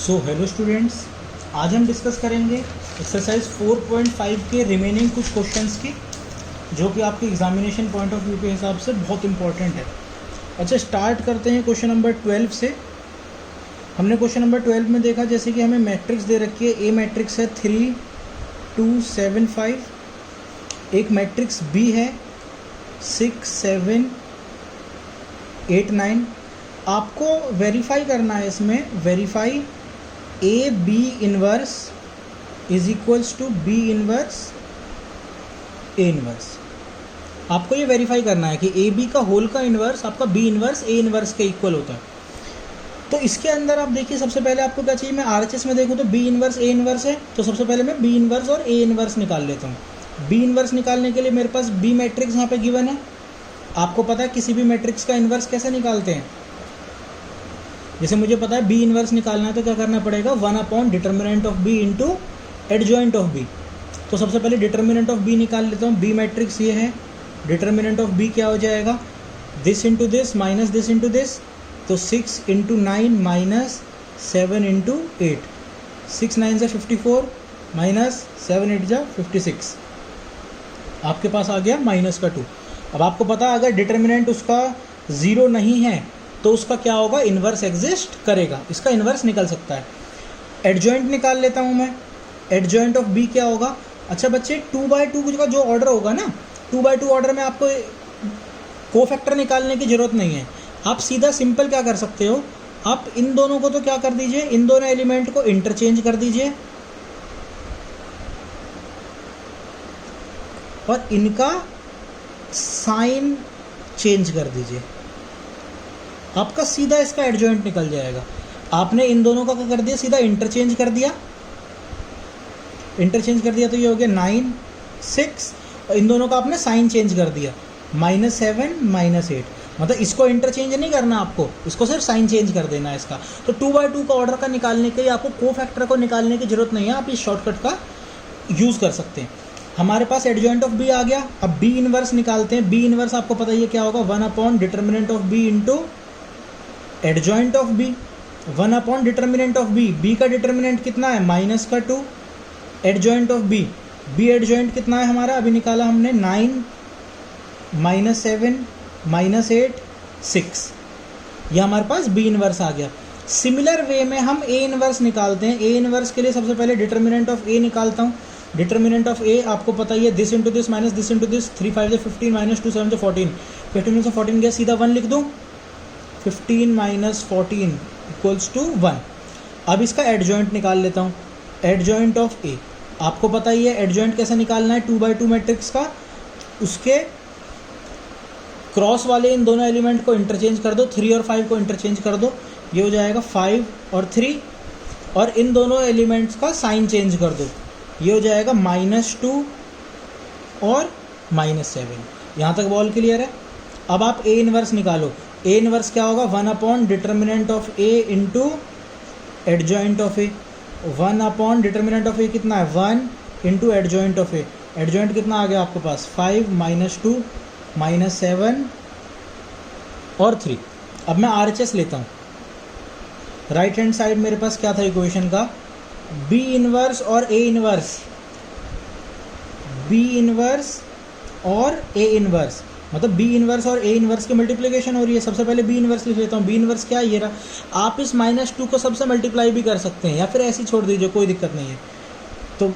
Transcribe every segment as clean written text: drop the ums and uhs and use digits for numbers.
So hello students, आज हम discuss करेंगे एक्सरसाइज 4.5 के रिमेनिंग कुछ क्वेश्चंस की, जो कि आपके एग्जामिनेशन पॉइंट ऑफ व्यू के हिसाब से बहुत इंपॉर्टेंट है। अच्छा, स्टार्ट करते हैं क्वेश्चन नंबर 12 से। हमने क्वेश्चन नंबर 12 में देखा जैसे कि हमें मैट्रिक्स दे रखी है। ए मैट्रिक्स है 3 2 7 5, एक मैट्रिक्स बी है 6 7 8 9। आपको वेरीफाई करना है, इसमें verify A B inverse is equals to B inverse A inverse. आपको ये वेरीफाई करना है कि ए बी का होल का इनवर्स आपका बी इनवर्स ए इनवर्स के इक्वल होता है। तो इसके अंदर आप देखिए, सबसे पहले आपको क्या चाहिए, मैं आरएचएस में देखूँ तो बी इनवर्स ए इनवर्स है, तो सबसे पहले मैं बी इनवर्स और ए इनवर्स निकाल लेता हूँ। बी इनवर्स निकालने के लिए मेरे पास बी मैट्रिक्स यहाँ पे गिवन है। आपको पता है किसी भी मैट्रिक्स का इनवर्स कैसे निकालते हैं। जैसे मुझे पता है बी इनवर्स निकालना है तो क्या करना पड़ेगा, 1 determinant of B into adjoint of B. तो सबसे पहले डिटर्मिनेंट ऑफ बी निकाल लेता हूँ। बी मैट्रिक्स ये है, डिटर्मिनेंट ऑफ बी क्या हो जाएगा, this into this minus this into this. तो 6 इंटू 9 माइनस 7 इंटू 8, 6 9 से 54 माइनस 7 8 जा 56। आपके पास आ गया माइनस का 2। अब आपको पता है अगर डिटर्मिनेंट उसका 0 नहीं है तो उसका क्या होगा, इन्वर्स एग्जिस्ट करेगा, इसका इन्वर्स निकल सकता है। एडजॉइंट निकाल लेता हूँ मैं। एडजॉइंट ऑफ बी क्या होगा। अच्छा बच्चे, 2/2 का जो ऑर्डर होगा ना, 2/2 ऑर्डर में आपको कोफैक्टर निकालने की ज़रूरत नहीं है। आप सीधा सिंपल क्या कर सकते हो, आप इन दोनों को तो क्या कर दीजिए, इन दोनों एलिमेंट को इंटरचेंज कर दीजिए और इनका साइन चेंज कर दीजिए। आपका सीधा इसका एडजॉइंट निकल जाएगा। आपने इन दोनों का क्या कर दिया, सीधा इंटरचेंज कर दिया। इंटरचेंज कर दिया तो ये हो गया 9 6, और इन दोनों का आपने साइन चेंज कर दिया, -7 -8। मतलब इसको इंटरचेंज नहीं करना आपको, इसको सिर्फ साइन चेंज कर देना है इसका। तो 2/2 का ऑर्डर का निकालने के लिए आपको कोफैक्टर को निकालने की जरूरत नहीं है, आप इस शॉर्टकट का यूज़ कर सकते हैं। हमारे पास एडजॉइंट ऑफ बी आ गया। अब बी इनवर्स निकालते हैं। बी इनवर्स आपको पता ही है क्या होगा, 1 determinant of B into adjoint of B. 1 determinant of B, B का डिटर्मिनेंट कितना है, -2। Adjoint of B, B adjoint कितना है हमारा, अभी निकाला हमने 9 -7 -8 6। यह हमारे पास बी इनवर्स आ गया। सिमिलर वे में हम ए इनवर्स निकालते हैं। ए इनवर्स के लिए सबसे पहले डिटर्मिनेंट ऑफ ए निकालता हूँ। डिटर्मिनेंट ऑफ ए आपको पता ही है, this into this minus this into this, 3 5 से 15 माइनस 2 7 से 14, 15 से 14 गया, सीधा 1 लिख दूँ। 15 - 14 इक्वल्स टू 1। अब इसका एडजॉइंट निकाल लेता हूँ। एडजॉइंट ऑफ ए आपको पता ही है एडजॉइंट कैसे निकालना है, 2/2 मैट्रिक्स का। उसके क्रॉस वाले इन दोनों एलिमेंट को इंटरचेंज कर दो, 3 और 5 को इंटरचेंज कर दो, ये हो जाएगा 5 और 3। और इन दोनों एलिमेंट्स का साइन चेंज कर दो, ये हो जाएगा -2 और -7। यहाँ तक बॉल क्लियर है। अब आप ए इनवर्स निकालो। ए इनवर्स क्या होगा, 1 determinant of A into adjoint of A. 1 determinant of A कितना है, 1 into adjoint of A. Adjoint कितना आ गया आपके पास, 5 -2 -7 और 3। अब मैं आरएचएस लेता हूँ। राइट हैंड साइड मेरे पास क्या था इक्वेशन का, बी इनवर्स और ए इनवर्स, बी इनवर्स और ए इनवर्स, मतलब बी इनवर्स और ए इनवर्स की मल्टीप्लिकेशन हो रही है। सबसे पहले बी इनवर्स लिख लेता हूँ। बी इनवर्स क्या है, ये रहा। आप इस -2 को सबसे मल्टीप्लाई भी कर सकते हैं या फिर ऐसे ही छोड़ दीजिए, कोई दिक्कत नहीं है। तो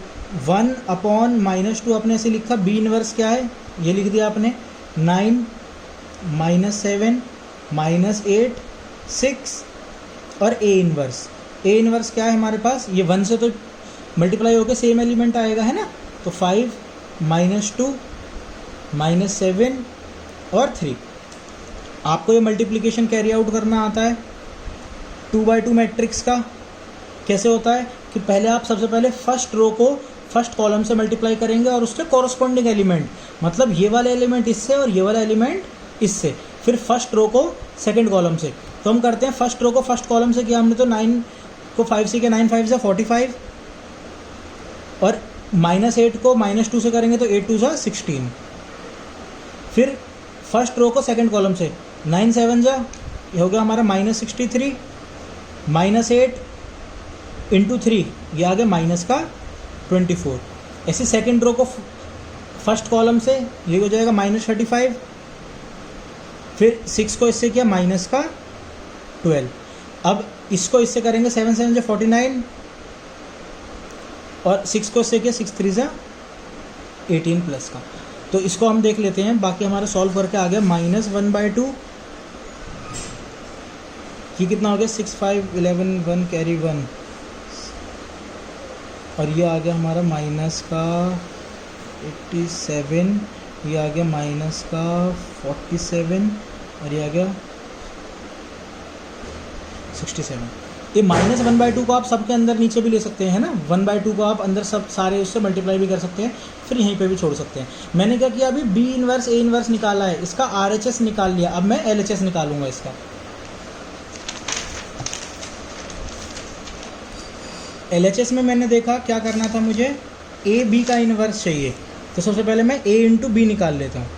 1/-2 आपने ऐसे लिखा। बी इनवर्स क्या है, ये लिख दिया आपने, 9 -7 -8 6 और ए इनवर्स। ए इनवर्स क्या है हमारे पास, ये 1 से तो मल्टीप्लाई होकर सेम एलिमेंट आएगा, है ना। तो 5 -2 -7 और 3। आपको ये मल्टीप्लिकेशन कैरी आउट करना आता है 2/2 मैट्रिक्स का। कैसे होता है कि पहले आप सबसे पहले फर्स्ट रो को फर्स्ट कॉलम से मल्टीप्लाई करेंगे और उसके कॉरस्पॉन्डिंग एलिमेंट, मतलब ये वाला एलिमेंट इससे और ये वाला एलिमेंट इससे, फिर फर्स्ट रो को सेकंड कॉलम से। तो हम करते हैं फर्स्ट रो को फर्स्ट कॉलम से किया हमने, तो 9 को 5 से किया, 9 5 से 45, और -8 को -2 से करेंगे तो 8 2 से 16। फिर फर्स्ट रो को सेकंड कॉलम से, 9 7 जा, ये हो गया हमारा -63 -8 इंटू 3, ये आ गया माइनस का 24। ऐसे सेकेंड रो को फर्स्ट कॉलम से ये हो जाएगा -35, फिर 6 को इससे किया माइनस का 12। अब इसको इससे करेंगे 7 7 49, और 6 को इससे किया 6 3 18 प्लस का। तो इसको हम देख लेते हैं, बाकी हमारा सॉल्व करके आ गया -1/2, ये कितना हो गया 6 5 11 1 कैरी 1, और ये आ गया हमारा माइनस का 87, ये आ गया माइनस का 47, और ये आ गया 67। ये -1/2 को आप सबके अंदर नीचे भी ले सकते हैं ना, 1/2 को आप अंदर सब सारे उससे मल्टीप्लाई भी कर सकते हैं, फिर यहीं पे भी छोड़ सकते हैं। मैंने क्या किया, अभी B इन्वर्स A इन्वर्स निकाला है, इसका RHS निकाल लिया, अब मैं LHS निकालूंगा इसका। LHS में मैंने देखा क्या करना था, मुझे A B का इन्वर्स चाहिए, तो सबसे पहले मैं A इंटू B निकाल लेता हूँ।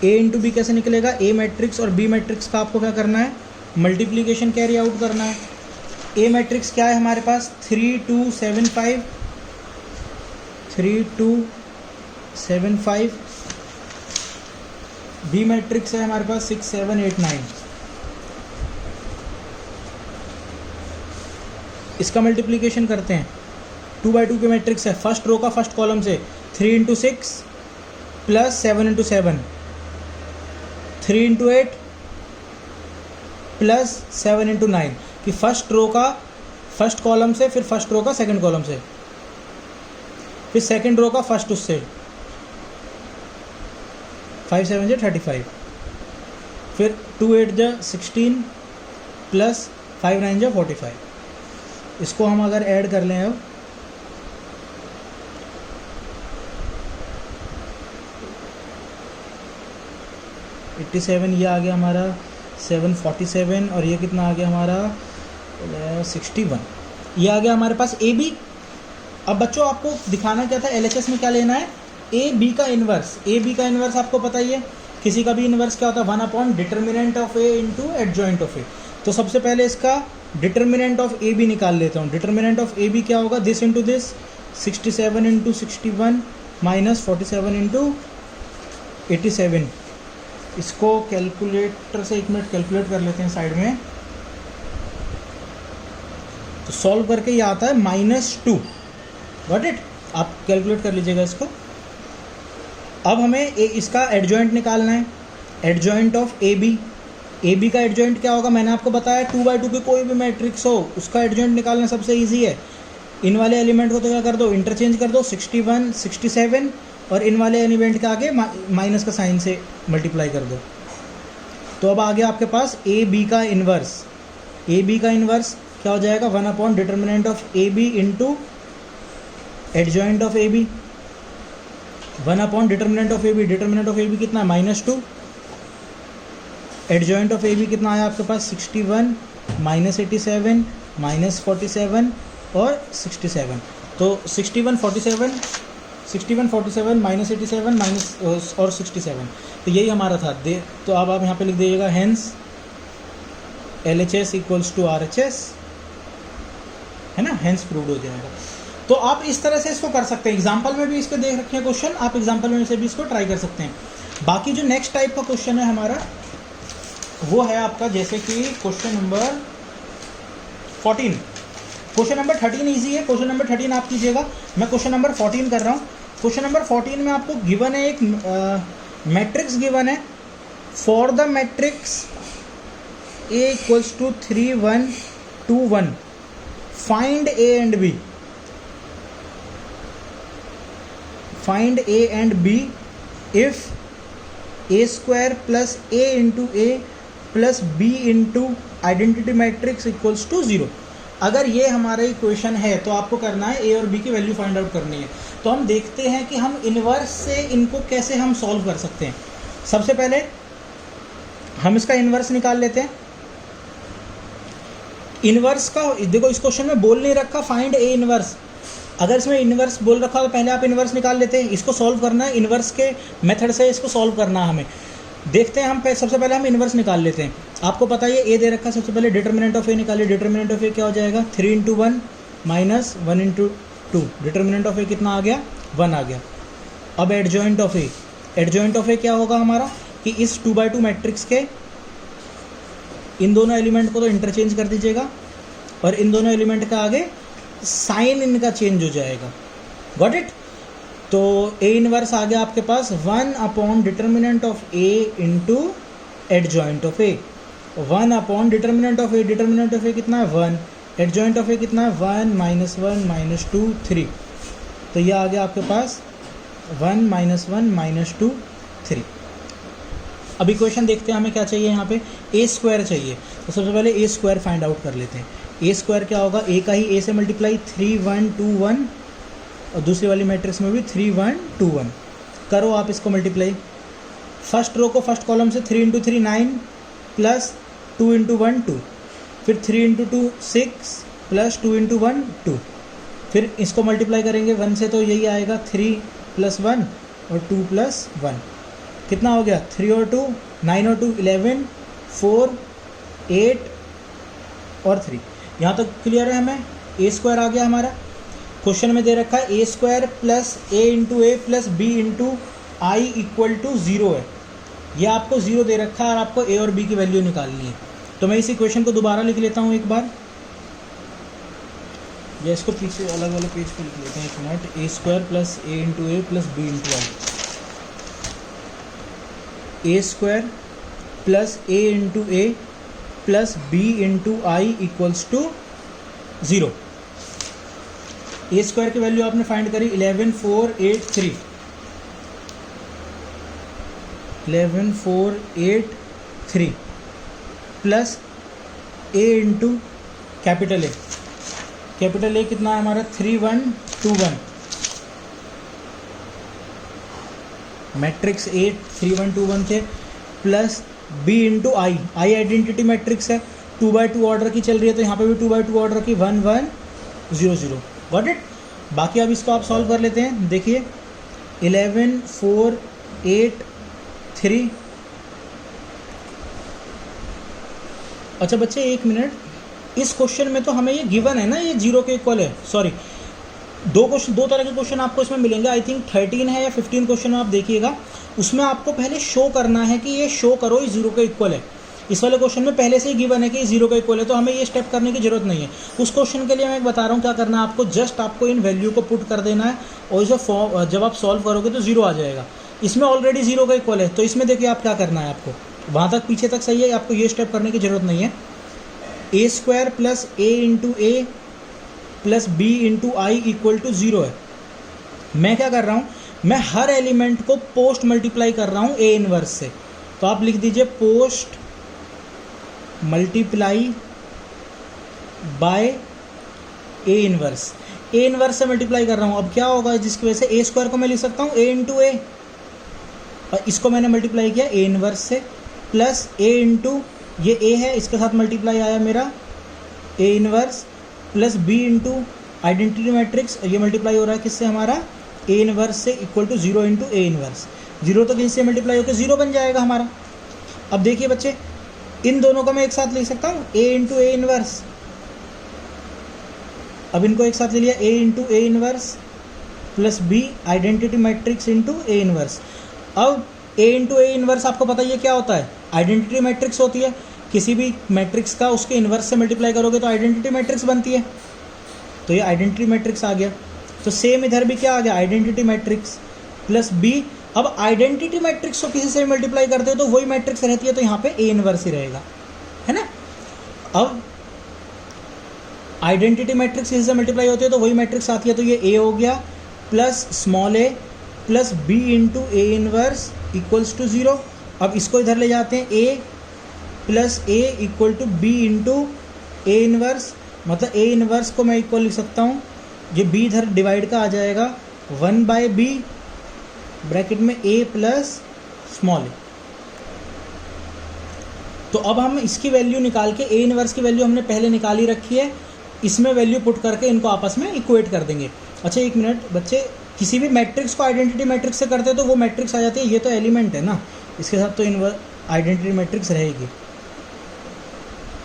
A इंटू B कैसे निकलेगा, A मैट्रिक्स और B मैट्रिक्स का आपको क्या करना है, मल्टीप्लिकेशन कैरी आउट करना है। A मैट्रिक्स क्या है हमारे पास 3 2 7 5, 3 2 7 5। B मैट्रिक्स है हमारे पास 6 7 8 9। इसका मल्टीप्लिकेशन करते हैं, 2/2 के मैट्रिक्स है, फर्स्ट रो का फर्स्ट कॉलम से 3 into 6 plus 7 into 7, 3 into 8 plus 7 into 9, कि फर्स्ट रो का फर्स्ट कॉलम से, फिर फर्स्ट रो का सेकंड कॉलम से, फिर सेकंड रो का फर्स्ट उससे, 5 7 35, फिर 2 8 16 प्लस 5 9 45। इसको हम अगर ऐड कर लें अब, एट्टी 7, ये आ गया हमारा 747, और ये कितना आ गया हमारा 61, ये आ गया हमारे पास AB। अब बच्चों आपको दिखाना क्या था, LHS में क्या लेना है, AB का इन्वर्स। AB का इन्वर्स आपको पता ही है, किसी का भी इन्वर्स क्या होता है, 1 determinant of A into adjoint of A। तो सबसे पहले इसका डिटर्मिनेंट ऑफ AB निकाल लेता हूँ। डिटर्मिनेंट ऑफ AB क्या होगा, this into this, 67 into 61 minus 47 into 87। इसको कैलकुलेटर से 1 मिनट कैलकुलेट कर लेते हैं साइड में। तो सॉल्व करके ये आता है -2। गॉट इट, आप कैलकुलेट कर लीजिएगा इसको। अब हमें इसका एडजॉइंट निकालना है, एडजॉइंट ऑफ AB। AB का एडजॉइंट क्या होगा, मैंने आपको बताया 2/2 की कोई भी मैट्रिक्स हो उसका एडजॉइंट निकालना सबसे ईजी है। इन वाले एलिमेंट को तो क्या कर दो, इंटरचेंज कर दो, 61 67, और इन वाले एलिमेंट के आगे माइनस का साइन से मल्टीप्लाई कर दो। तो अब आ गया आपके पास AB का इन्वर्स। AB का इन्वर्स क्या हो जाएगा, 1 determinant of AB into adjoint of AB। 1 determinant of AB, determinant of AB कितना है, -2। एडजॉइंट ऑफ AB कितना आया आपके पास, 61 -87 -47 और 67। तो 61 47 -87 माइनस और 67, तो यही हमारा था। तो अब आप यहाँ पे लिख दीजिएगा, hence LHS equals to RHS, है ना, हेंस प्रूव्ड हो जाएगा। तो आप इस तरह से इसको कर सकते हैं। एग्जाम्पल में भी इसके देख रखे हैं क्वेश्चन, आप एग्जाम्पल में से भी इसको ट्राई कर सकते हैं। बाकी जो नेक्स्ट टाइप का क्वेश्चन है हमारा, वो है आपका जैसे कि question number 14। Question number 13 easy है, क्वेश्चन नंबर 13 आप कीजिएगा। मैं क्वेश्चन नंबर 14 कर रहा हूँ। क्वेश्चन नंबर 14 में आपको गिवन है, एक मैट्रिक्स गिवन है। For the matrix A equals to 3 1 2 1 find A and B। Find A and B if A square plus A into A plus B into identity matrix equals to 0। अगर ये हमारा equation है तो आपको करना है A और B की वैल्यू फाइंड आउट करनी है। तो हम देखते हैं कि हम इन्वर्स से इनको कैसे हम सॉल्व कर सकते हैं। सबसे पहले हम इसका इन्वर्स निकाल लेते हैं। इन्वर्स का देखो, इस क्वेश्चन में बोल नहीं रखा फाइंड A इन्वर्स। अगर इसमें इन्वर्स बोल रखा तो पहले आप इन्वर्स निकाल लेते हैं। इसको सॉल्व करना है, इन्वर्स के मेथड से इसको सॉल्व करना है हमें। देखते हैं हम सबसे पहले हम इन्वर्स निकाल लेते हैं। आपको पता है A दे रखा है, सबसे पहले डिटर्मिनेंट ऑफ A निकालिए। डिटर्मिनेंट ऑफ A क्या हो जाएगा, 3 into 1 minus 1 into 2, determinant of A कितना आ गया, 1 आ गया। अब adjoint of A, adjoint of A क्या होगा हमारा कि इस 2x2 मैट्रिक्स के इन दोनों एलिमेंट को तो इंटरचेंज कर दीजिएगा और इन दोनों एलिमेंट का आगे साइन इनका चेंज हो जाएगा। Got it. तो ए इनवर्स आ गया आपके पास 1 upon determinant of A into adjoint of A, 1 upon determinant of A, determinant of A कितना है 1, एडजॉइंट ऑफ ए कितना है 1 माइनस 1 माइनस 2 3। तो ये आ गया आपके पास 1 माइनस 1 माइनस 2 3। अब इक्वेशन देखते हैं हमें क्या चाहिए, यहाँ पे ए स्क्वायर चाहिए। तो सबसे पहले ए स्क्वायर फाइंड आउट कर लेते हैं। ए स्क्वायर क्या होगा, ए का ही ए से मल्टीप्लाई 3 1 2 1 और दूसरी वाली मैट्रिक्स में भी 3 1 2 1। करो आप इसको मल्टीप्लाई, फर्स्ट रो को फर्स्ट कॉलम से 3 इंटू 3 9 प्लस 2 इंटू 1 2, फिर 3 इंटू 2 6 प्लस 2 इंटू 1 2, फिर इसको मल्टीप्लाई करेंगे 1 से तो यही आएगा 3 प्लस 1 और 2 प्लस 1, कितना हो गया 3 और 2 9 और 2 11 4 8 और 3। यहाँ तक क्लियर है हमें। ए स्क्वायर आ गया हमारा, क्वेश्चन में दे रखा है A square plus A into A plus B into I equal to 0 है। यह आपको 0 दे रखा है और आपको ए और बी की वैल्यू निकालनी है। तो मैं इस इक्वेशन को दोबारा लिख लेता हूँ एक बार, या इसको पीछे अलग वाले पेज पे लिख लेते हैं एक minute. A square plus A into A plus B into I, A square plus A into A plus B into I equals to 0। A square की वैल्यू आपने फाइंड करी 11 4 8 3, 11 4 8 3 plus A into capital A, capital A कितना है हमारा 3 1 2 1, matrix A 3 1 2 1 थे, plus B into आई, आई identity matrix है 2x2 order की चल रही है तो यहाँ पे भी 2x2 ऑर्डर की 1 1 0 0। Got it. बाकी अब इसको आप सॉल्व कर लेते हैं। देखिए 11 4 8 3। अच्छा बच्चे एक मिनट, इस क्वेश्चन में तो हमें ये गिवन है ना, ये 0 के इक्वल है। सॉरी, दो तरह के क्वेश्चन आपको इसमें मिलेंगे। आई थिंक 13 है या 15 क्वेश्चन में आप देखिएगा, उसमें आपको पहले शो करना है कि ये शो करो ये 0 के इक्वल है। इस वाले क्वेश्चन में पहले से ही गिवन है कि 0 का इक्वल है, तो हमें ये स्टेप करने की जरूरत नहीं है। उस क्वेश्चन के लिए मैं बता रहा हूँ क्या करना है आपको, जस्ट आपको इन वैल्यू को पुट कर देना है और इसे जब आप सॉल्व करोगे तो 0 आ जाएगा। इसमें ऑलरेडी 0 का इक्वल है, तो इसमें देखिए आप क्या करना है, आपको वहाँ तक पीछे तक सही है, आपको ये स्टेप करने की जरूरत नहीं है। A square plus A into A plus B into I equal to 0 है। मैं क्या कर रहा हूँ, मैं हर एलिमेंट को पोस्ट मल्टीप्लाई कर रहा हूँ ए इनवर्स से। तो आप लिख दीजिए post multiply by A inverse. A inverse से मल्टीप्लाई कर रहा हूँ, अब क्या होगा जिसकी वजह से ए स्क्वायर को मैं लिख सकता हूँ ए इंटू ए, और इसको मैंने मल्टीप्लाई किया ए इनवर्स से, प्लस ए इंटू ये ए है इसके साथ मल्टीप्लाई आया मेरा A inverse, plus B into identity matrix, ये मल्टीप्लाई हो रहा है किससे हमारा ए इनवर्स से, equal to 0 into A inverse. 0 तो किससे मल्टीप्लाई होकर 0 बन जाएगा हमारा। अब देखिए बच्चे, इन दोनों का मैं एक साथ लिख सकता हूँ ए इंटू ए इनवर्स। अब इनको एक साथ ले लिया A into A inverse plus B identity matrix into A inverse. अब ए इंटू ए इनवर्स आपको पता ही है क्या होता है, आइडेंटिटी मैट्रिक्स होती है। किसी भी मैट्रिक्स का उसके इन्वर्स से मल्टीप्लाई करोगे तो आइडेंटिटी मैट्रिक्स बनती है, तो ये आइडेंटिटी मैट्रिक्स आ गया। तो सेम इधर भी क्या आ गया, आइडेंटिटी मैट्रिक्स प्लस बी। अब आइडेंटिटी मैट्रिक्स को किसी से मल्टीप्लाई करते हो तो वही मैट्रिक्स रहती है, तो यहाँ पे ए इनवर्स ही रहेगा, है ना। अब आइडेंटिटी मैट्रिक्स किसी से मल्टीप्लाई होती है तो वही मैट्रिक्स आती है, तो ये ए हो गया plus small A plus B into A inverse equals to 0। अब इसको इधर ले जाते हैं, A plus A equal to B into A inverse, मतलब ए इनवर्स को मैं इक्वल लिख सकता हूँ, ये बी इधर डिवाइड का आ जाएगा 1 बाय बी ब्रैकेट में ए प्लस स्मॉल ए। तो अब हम इसकी वैल्यू निकाल के, ए इनवर्स की वैल्यू हमने पहले निकाली रखी है, इसमें वैल्यू पुट करके इनको आपस में इक्वेट कर देंगे। अच्छा एक मिनट बच्चे, किसी भी मैट्रिक्स को आइडेंटिटी मैट्रिक्स से करते हैं तो वो मैट्रिक्स आ जाती है, ये तो एलिमेंट है ना, इसके साथ तो आइडेंटिटी मैट्रिक्स रहेगी।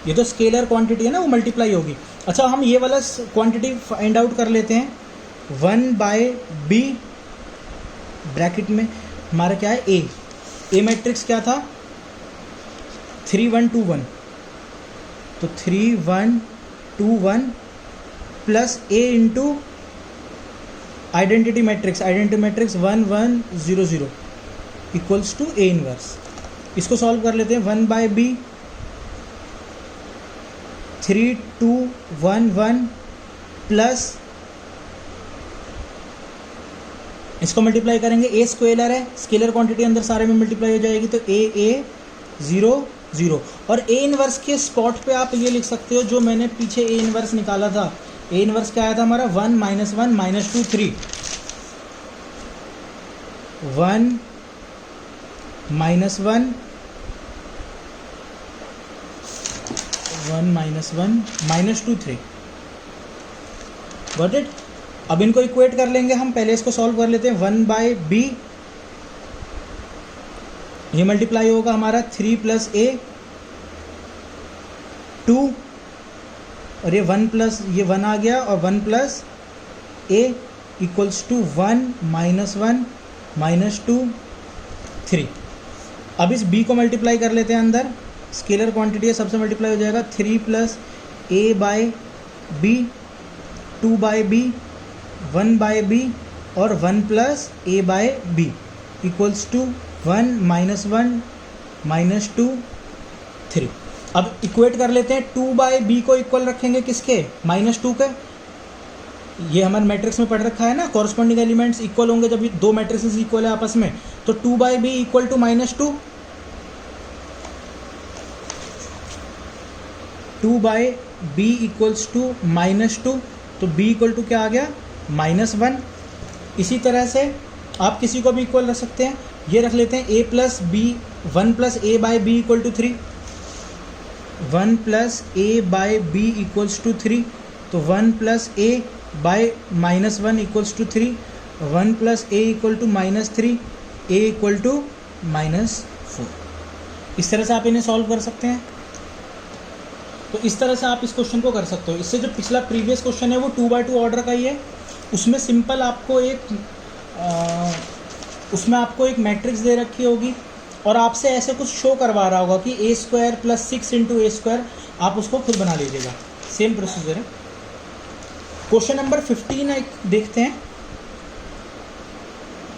ये तो स्केलर क्वांटिटी है ना, वो मल्टीप्लाई होगी। अच्छा, हम ये वाला क्वांटिटी फाइंड आउट कर लेते हैं। 1/b ब्रैकेट में हमारा क्या है, ए मैट्रिक्स क्या था, 3 1 2 1, तो 3 1 2 1 plus A into identity matrix 1 1 0 0 equals to A inverse. इसको सॉल्व कर लेते हैं। 1/b 3 2 1 1 प्लस इसको मल्टीप्लाई करेंगे, ए स्केलर है, स्केलर क्वांटिटी अंदर सारे में मल्टीप्लाई हो जाएगी, तो ए 0 0। और ए इनवर्स के स्पॉट पे आप ये लिख सकते हो जो मैंने पीछे ए इनवर्स निकाला था। ए इनवर्स क्या आया था हमारा, 1 -1 -2 3, 1 -1 -2 3। Got it. अब इनको इक्वेट कर लेंगे हम। पहले इसको सॉल्व कर लेते हैं। 1/b ये मल्टीप्लाई होगा हमारा 3 + a 2, और ये 1 प्लस ये 1 आ गया, और 1 + a इक्वल्स टू 1 -1 -2 3। अब इस b को मल्टीप्लाई कर लेते हैं अंदर, स्केलर क्वांटिटी है, सबसे मल्टीप्लाई हो जाएगा। 3 + a/b 2/b 1/b और 1 + a/b इक्वल्स टू 1 -1 -2 3। अब इक्वेट कर लेते हैं। 2/b को इक्वल रखेंगे किसके, -2 के। ये हमारे मैट्रिक्स में पढ़ रखा है ना, कॉरस्पॉन्डिंग एलिमेंट्स इक्वल होंगे जब दो मैट्रिसेस इक्वल है आपस में। तो 2/b equal to -2, 2/b equals to -2, तो b इक्वल टू क्या आ गया, -1। इसी तरह से आप किसी को भी इक्वल रख सकते हैं। ये रख लेते हैं a + b 1 + a/b equal to 3, 1 + a/b equals to 3, तो 1 + a/-1 equals to 3, 1 + a equal to -3, a equal to -4। इस तरह से आप इन्हें सॉल्व कर सकते हैं। तो इस तरह से आप इस क्वेश्चन को कर सकते हो। इससे जो पिछला प्रीवियस क्वेश्चन है वो 2/2 ऑर्डर का ही है। उसमें सिंपल आपको उसमें आपको एक मैट्रिक्स दे रखी होगी और आपसे ऐसे कुछ शो करवा रहा होगा कि a² + 6 × a², आप उसको खुद बना लीजिएगा। सेम प्रोसीजर है। क्वेश्चन नंबर 15 देखते हैं।